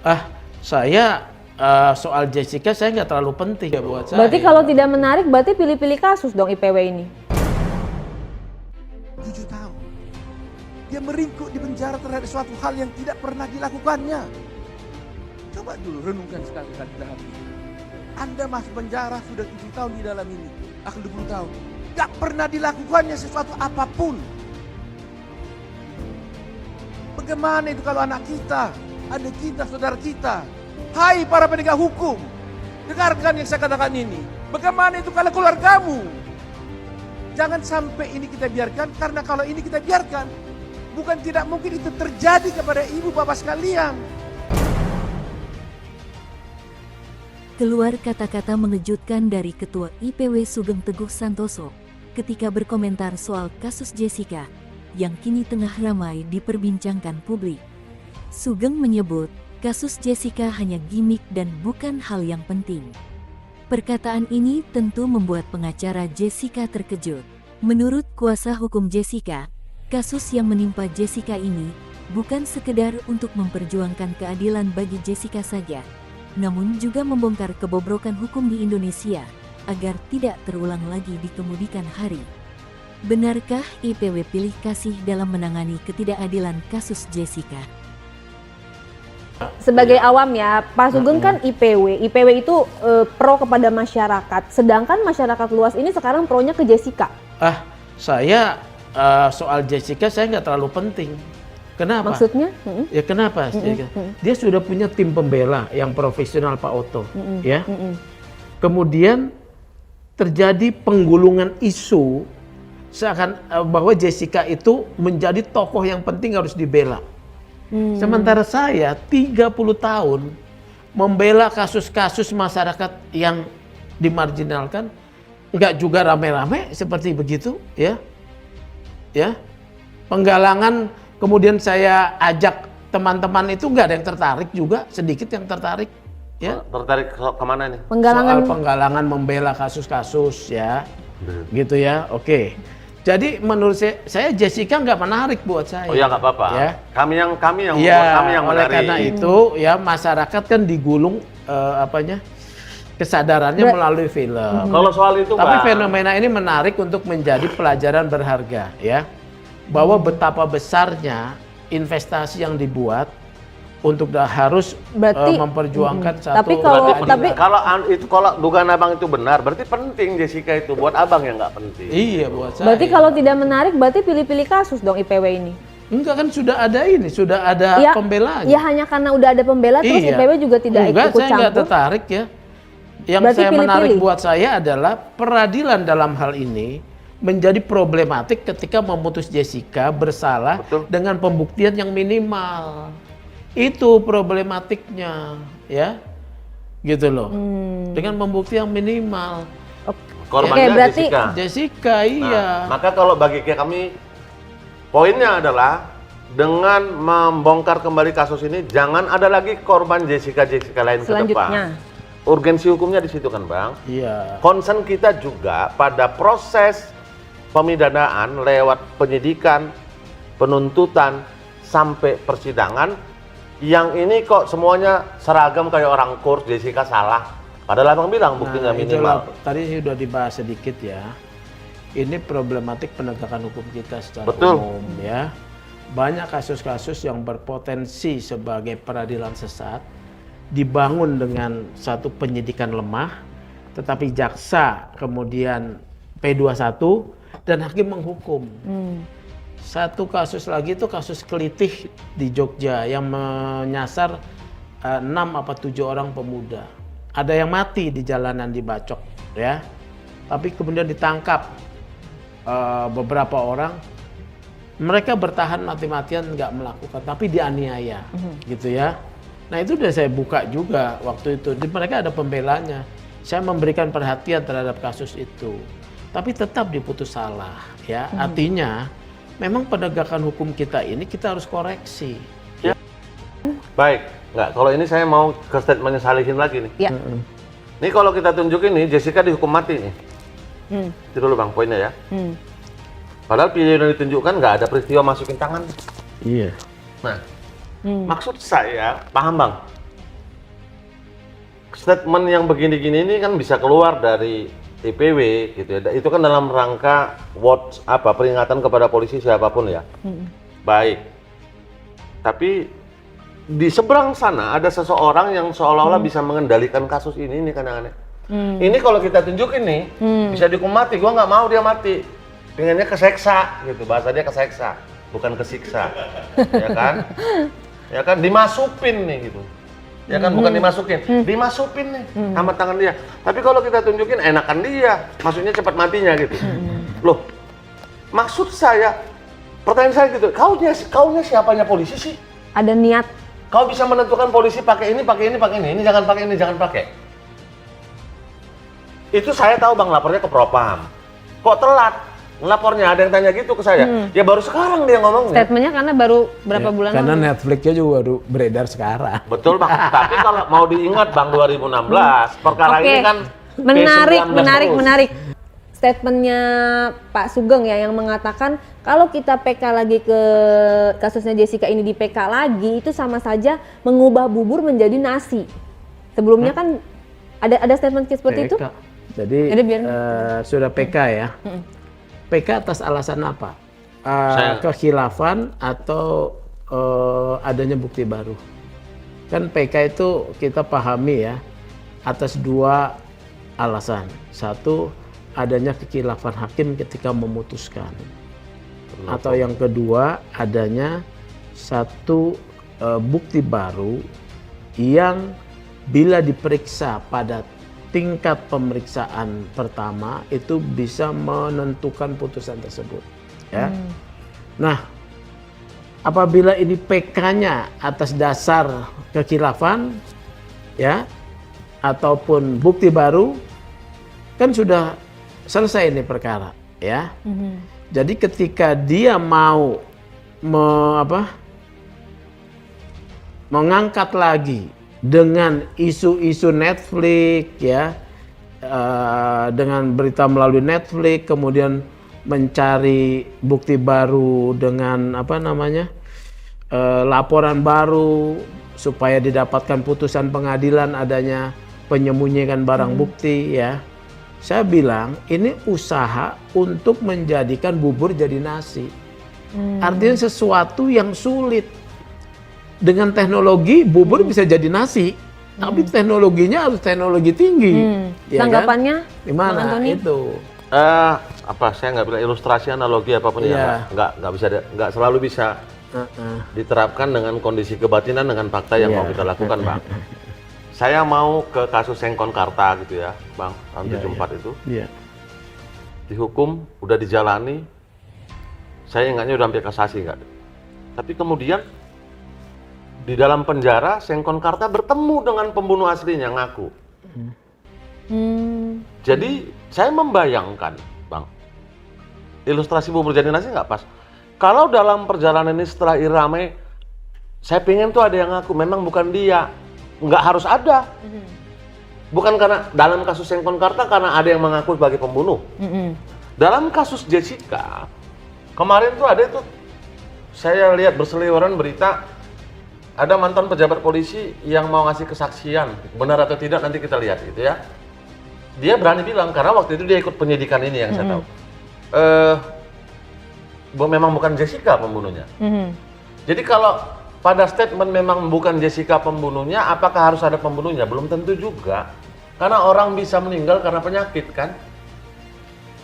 Ah, saya soal Jessica saya nggak terlalu penting ya buat saya. Berarti kalau tidak menarik, berarti pilih-pilih kasus dong IPW ini. 7 tahun. Dia meringkuk di penjara terhadap suatu hal yang tidak pernah dilakukannya. Coba dulu renungkan sekali-kali dalam ini. Anda masuk penjara sudah 7 tahun di dalam ini. Akan 20 tahun. Gak pernah dilakukannya sesuatu apapun. Bagaimana itu kalau anak kita, adik kita, saudara kita. Hai para penegak hukum. Dengarkan yang saya katakan ini. Bagaimana itu kalau keluargamu. Jangan sampai ini kita biarkan. Karena kalau ini kita biarkan. Bukan tidak mungkin itu terjadi kepada ibu bapak sekalian. Keluar kata-kata mengejutkan dari Ketua IPW Sugeng Teguh Santoso ketika berkomentar soal kasus Jessica yang kini tengah ramai diperbincangkan publik. Sugeng menyebut kasus Jessica hanya gimmick dan bukan hal yang penting. Perkataan ini tentu membuat pengacara Jessica terkejut. Menurut kuasa hukum Jessica, kasus yang menimpa Jessica ini bukan sekedar untuk memperjuangkan keadilan bagi Jessica saja, namun juga membongkar kebobrokan hukum di Indonesia agar tidak terulang lagi di kemudian hari. Benarkah IPW pilih kasih dalam menangani ketidakadilan kasus Jessica? Sebagai awam ya, Pak Sugeng kan IPW. IPW itu pro kepada masyarakat. Sedangkan masyarakat luas ini sekarang pronya ke Jessica. Ah, saya soal Jessica saya nggak terlalu penting. Kenapa? Maksudnya? Ya kenapa? Dia sudah punya tim pembela yang profesional Pak Oto, ya. Kemudian terjadi penggulungan isu seakan bahwa Jessica itu menjadi tokoh yang penting harus dibela. Sementara saya 30 tahun membela kasus-kasus masyarakat yang dimarginalkan, nggak juga rame-rame seperti begitu, ya. Ya, penggalangan kemudian saya ajak teman-teman itu nggak ada yang tertarik juga, sedikit yang tertarik. Ya. Tertarik kemana nih? Soal penggalangan membela kasus-kasus ya, gitu ya. Oke. Jadi menurut saya Jessica nggak menarik buat saya. Oh ya nggak apa-apa. Ya. Kami yang Ya, kami yang oleh menarik. karena itu ya masyarakat kan digulung kesadarannya melalui film. Kalau soal itu, Tapi Bang, fenomena ini menarik untuk menjadi pelajaran berharga ya. Bahwa betapa besarnya investasi yang dibuat untuk harus Berarti, memperjuangkan satu. Tapi kalau kalau dugaan abang itu benar, berarti penting Jessica itu. Buat abang yang nggak penting. Iya buat saya. berarti kalau tidak menarik, berarti pilih-pilih kasus dong IPW ini. Enggak kan sudah ada ini, sudah ada pembelanya. Ya hanya karena udah ada pembela terus Iya. IPW juga tidak Enggak, ikut saya nggak campur. tertarik ya. Yang Berarti saya menarik pilih-pilih. buat saya adalah peradilan dalam hal ini menjadi problematik ketika memutus Jessica bersalah dengan pembuktian yang minimal. Itu problematiknya, ya, gitu loh. Dengan pembuktian yang minimal. Korbannya Oke, berarti Jessica, iya. Nah, maka kalau bagi kami, poinnya adalah dengan membongkar kembali kasus ini, jangan ada lagi korban Jessica lain ke selanjutnya. depan. Urgensi hukumnya di situ kan, Bang. Iya. Concern kita juga pada proses pemidanaan lewat penyidikan, penuntutan, sampai persidangan. Yang ini kok semuanya seragam kayak orang kurs, Jessica salah. Padahal abang bilang buktinya minimal. Tadi sudah dibahas sedikit ya. Ini problematik penegakan hukum kita secara Betul. umum ya. Banyak kasus-kasus yang berpotensi sebagai peradilan sesat dibangun dengan satu penyidikan lemah, tetapi jaksa kemudian P21 dan hakim menghukum. Satu kasus lagi itu kasus Kelitih di Jogja yang menyasar 6 apa 7 orang pemuda. Ada yang mati di jalanan dibacok ya. Tapi kemudian ditangkap beberapa orang. Mereka bertahan mati-matian nggak melakukan, tapi dianiaya gitu ya. Nah itu udah saya buka juga waktu itu. Di mereka ada pembelanya. Saya memberikan perhatian terhadap kasus itu. Tapi tetap diputus salah ya. Artinya memang penegakan hukum kita ini kita harus koreksi. Ya. Baik, kalau ini saya mau ke statementnya Salihin lagi nih. Ya. Ini kalau kita tunjukin nih, Jessica dihukum mati nih. Itu dulu Bang poinnya ya. Padahal video yang ditunjukkan nggak ada peristiwa masukin tangan. Iya. Nah, maksud saya, paham Bang? statement yang begini-gini ini kan bisa keluar dari IPW gitu ya. Itu kan dalam rangka peringatan kepada polisi siapapun ya. Baik. Tapi di seberang sana ada seseorang yang seolah-olah bisa mengendalikan kasus ini kan yang aneh. Ini kalau kita tunjukin nih, bisa dihukum mati. Gua nggak mau dia mati. Pengennya keseksa gitu, bahasa dia keseksa, bukan kesiksa. Ya kan? Ya kan dimasukin nih gitu. Ya kan bukan dimasukin nih sama tangan dia. Tapi kalau kita tunjukin enakan dia, maksudnya cepat matinya gitu. Loh, maksud saya, pertanyaan saya gitu, kaunya siapanya polisi sih? Ada niat. Kau bisa menentukan polisi pakai ini, ini jangan pakai ini, jangan pakai. Itu saya tahu Bang, lapornya ke Propam. Kok telat? Lapornya ada yang tanya gitu ke saya. Ya baru sekarang dia ngomongnya. Statementnya karena baru berapa bulan Karena lalu. Netflix-nya juga baru beredar sekarang. Betul Bang, tapi kalau mau diingat Bang 2016, perkara Oke. ini kan Menarik. Statementnya Pak Sugeng ya yang mengatakan kalau kita PK lagi ke kasusnya Jessica ini di PK lagi itu sama saja mengubah bubur menjadi nasi. Sebelumnya kan ada statement seperti itu. Jadi sudah PK ya. PK atas alasan apa? Kekhilafan atau adanya bukti baru. Kan PK itu kita pahami ya atas dua alasan. Satu, adanya kekhilafan hakim ketika memutuskan. Atau yang kedua, adanya satu bukti baru yang bila diperiksa pada tingkat pemeriksaan pertama itu bisa menentukan putusan tersebut. Ya. Nah, apabila ini PK-nya atas dasar kekhilafan, ya, ataupun bukti baru, kan sudah selesai ini perkara, ya. Jadi ketika dia mau mengangkat lagi dengan isu-isu Netflix, ya, dengan berita melalui Netflix, kemudian mencari bukti baru dengan laporan baru supaya didapatkan putusan pengadilan adanya penyembunyian barang bukti, ya. Saya bilang ini usaha untuk menjadikan bubur jadi nasi. Artinya sesuatu yang sulit. Dengan teknologi bubur bisa jadi nasi, tapi teknologinya harus teknologi tinggi. Ya Tanggapannya kan? Gimana itu? Saya nggak bilang ilustrasi, analogi apapun ya, nggak selalu bisa diterapkan dengan kondisi kebatinan dengan fakta yang mau kita lakukan, Bang. Saya mau ke kasus Sengkon Karta gitu ya, Bang, tahun 74 itu. Iya. Dihukum, udah dijalani. Saya ingatnya udah sampai kasasi nggak. Tapi kemudian di dalam penjara, Sengkon Karta bertemu dengan pembunuh aslinya, ngaku. Jadi saya membayangkan, Bang, ilustrasi bubur jadi nasi nggak pas. Kalau dalam perjalanan ini setelah Irame, saya pengen tuh ada yang ngaku, memang bukan dia. Nggak harus ada. Bukan karena dalam kasus Sengkon Karta karena ada yang mengaku sebagai pembunuh. Dalam kasus Jessica, kemarin tuh ada tuh, saya lihat berseliweran berita, ada mantan pejabat polisi yang mau ngasih kesaksian, benar atau tidak nanti kita lihat gitu ya. Dia berani bilang karena waktu itu dia ikut penyidikan ini yang saya tahu. Memang bukan Jessica pembunuhnya. Jadi kalau pada statement memang bukan Jessica pembunuhnya, apakah harus ada pembunuhnya? Belum tentu juga. Karena orang bisa meninggal karena penyakit kan.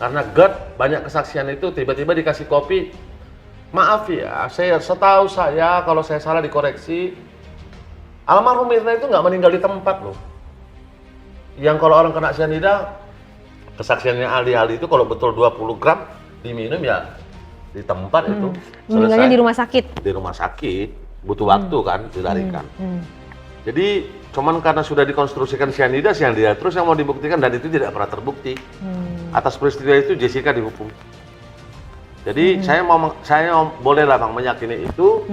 Karena GERD, banyak kesaksian itu tiba-tiba dikasih kopi. Maaf ya, setahu saya kalau saya salah dikoreksi, almarhum Mirna itu nggak meninggal di tempat loh. Yang kalau orang kena cyanida, kesaksiannya ahli-ahli itu kalau betul 20 gram diminum ya di tempat itu. Meninggalnya di rumah sakit. Di rumah sakit, butuh waktu kan dilarikan. Jadi cuman karena sudah dikonstruksikan cyanida terus yang mau dibuktikan dan itu tidak pernah terbukti. Atas peristiwa itu Jessica dihukum. Jadi saya bolehlah Bang meyakini itu.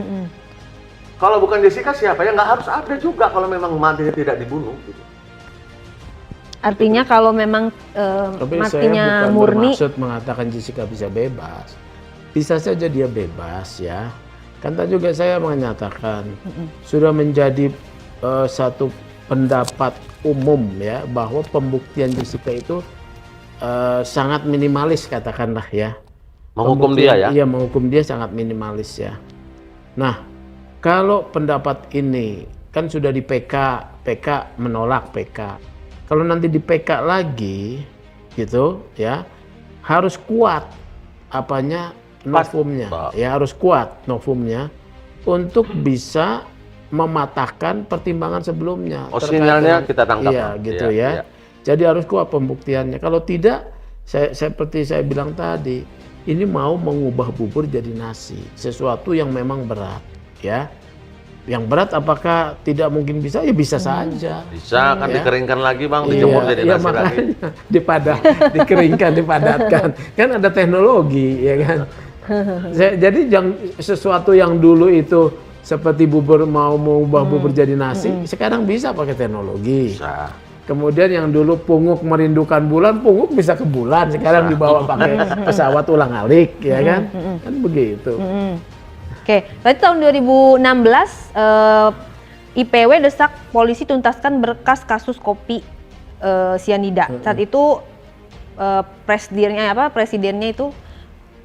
Kalau bukan Jessica siapa ya, nggak harus ada juga kalau memang matinya tidak dibunuh. Gitu. Artinya kalau memang Tapi matinya saya bukan murni. bermaksud mengatakan Jessica bisa bebas. Bisa saja dia bebas ya. Kan tadi juga saya menyatakan sudah menjadi satu pendapat umum ya bahwa pembuktian Jessica itu sangat minimalis katakanlah ya. Menghukum dia ya? Iya, menghukum dia sangat minimalis ya. Nah, kalau pendapat ini kan sudah di PK, PK menolak PK. Kalau nanti di PK lagi gitu ya, harus kuat apanya novumnya. Ya harus kuat novumnya untuk bisa mematahkan pertimbangan sebelumnya. Oh, sinyalnya kita tangkap. Iya, gitu ya. Jadi harus kuat pembuktiannya. Kalau tidak, seperti saya bilang tadi, ini mau mengubah bubur jadi nasi, sesuatu yang memang berat, ya. Yang berat apakah tidak mungkin bisa? Ya bisa saja. Bisa kan Ya. Dikeringkan lagi bang, dijemur jadi nasi lagi. Dikeringkan, dipadatkan. Kan ada teknologi, ya kan. Jadi sesuatu yang dulu itu seperti bubur mau mengubah bubur jadi nasi, sekarang bisa pakai teknologi. Bisa. Kemudian yang dulu punguk merindukan bulan, punguk bisa ke bulan, sekarang dibawa pakai pesawat ulang-alik, ya kan? Kan begitu. Oke, berarti tahun 2016 IPW desak polisi tuntaskan berkas kasus kopi sianida. Saat itu presidennya itu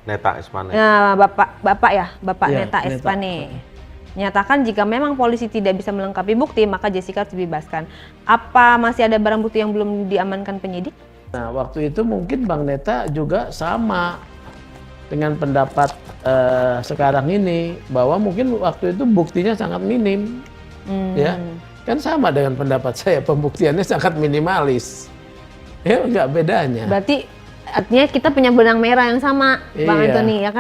Neta Espane. Bapak Iya, Neta Espane. Menyatakan jika memang polisi tidak bisa melengkapi bukti, maka Jessica harus dibebaskan. Apa masih ada barang bukti yang belum diamankan penyidik? Nah, waktu itu mungkin Bang Neta juga sama dengan pendapat sekarang ini, bahwa mungkin waktu itu buktinya sangat minim. Ya, kan sama dengan pendapat saya, pembuktiannya sangat minimalis. Ya, nggak bedanya. Berarti artinya kita punya benang merah yang sama, Bang Iya. Antoni, ya kan?